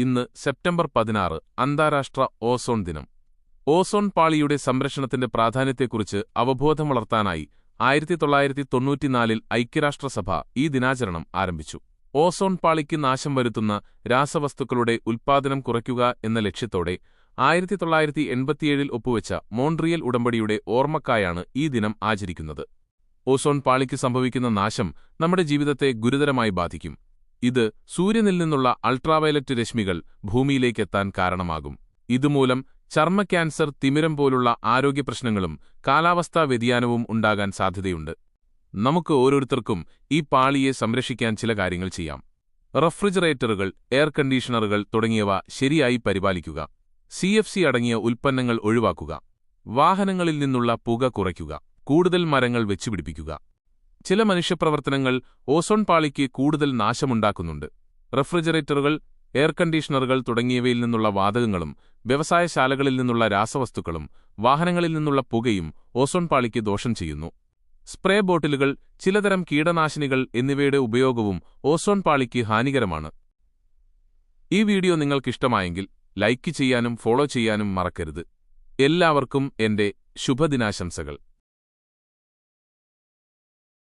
ഇന്ന് സെപ്റ്റംബർ 16 അന്താരാഷ്ട്ര ഓസോൺ ദിനം. ഓസോൺ പാളിയുടെ സംരക്ഷണത്തിന്റെ പ്രാധാന്യത്തെക്കുറിച്ച് അവബോധം വളർത്താനായി 1994-ൽ ഐക്യരാഷ്ട്രസഭ ഈ ദിനാചരണം ആരംഭിച്ചു. ഓസോൺ പാളിക്ക് നാശം വരുത്തുന്ന രാസവസ്തുക്കളുടെ ഉൽപ്പാദനം കുറയ്ക്കുക എന്ന ലക്ഷ്യത്തോടെ 1987-ൽ ഒപ്പുവെച്ച മോൺട്രിയൽ ഉടമ്പടിയുടെ ഓർമ്മക്കായാണ് ഈ ദിനം ആചരിക്കുന്നത്. ഓസോൺ പാളിക്ക് സംഭവിക്കുന്ന നാശം നമ്മുടെ ജീവിതത്തെ ഗുരുതരമായി ബാധിക്കും. ഇത് സൂര്യനിൽ നിന്നുള്ള അൾട്രാവയലറ്റ് രശ്മികൾ ഭൂമിയിലേക്കെത്താൻ കാരണമാകും. ഇതുമൂലം ചർമ്മ ക്യാൻസർ, തിമിരം പോലുള്ള ആരോഗ്യപ്രശ്നങ്ങളും കാലാവസ്ഥാ വ്യതിയാനവും ഉണ്ടാകാൻ സാധ്യതയുണ്ട്. നമുക്ക് ഓരോരുത്തർക്കും ഈ പാളിയെ സംരക്ഷിക്കാൻ ചില കാര്യങ്ങൾ ചെയ്യാം. റഫ്രിജറേറ്ററുകൾ, എയർ കണ്ടീഷണറുകൾ തുടങ്ങിയവ ശരിയായി പരിപാലിക്കുക. CFC അടങ്ങിയ ഉൽപ്പന്നങ്ങൾ ഒഴിവാക്കുക. വാഹനങ്ങളിൽ നിന്നുള്ള പുക കുറയ്ക്കുക. കൂടുതൽ മരങ്ങൾ വെച്ചുപിടിപ്പിക്കുക. ചില മനുഷ്യപ്രവർത്തനങ്ങൾ ഓസോൺ പാളിക്ക് കൂടുതൽ നാശമുണ്ടാക്കുന്നുണ്ട്. റഫ്രിജറേറ്ററുകൾ, എയർ കണ്ടീഷണറുകൾ തുടങ്ങിയവയിൽ നിന്നുള്ള വാതകങ്ങളും വ്യവസായശാലകളിൽ നിന്നുള്ള രാസവസ്തുക്കളും വാഹനങ്ങളിൽ നിന്നുള്ള പുകയും ഓസോൺ പാളിക്ക് ദോഷം ചെയ്യുന്നു. സ്പ്രേ ബോട്ടിലുകൾ, ചിലതരം കീടനാശിനികൾ എന്നിവയുടെ ഉപയോഗവും ഓസോൺ പാളിക്ക് ഹാനികരമാണ്. ഈ വീഡിയോ നിങ്ങൾക്കിഷ്ടമായെങ്കിൽ ലൈക്ക് ചെയ്യാനും ഫോളോ ചെയ്യാനും മറക്കരുത്. എല്ലാവർക്കും എന്റെ ശുഭദിനാശംസകൾ.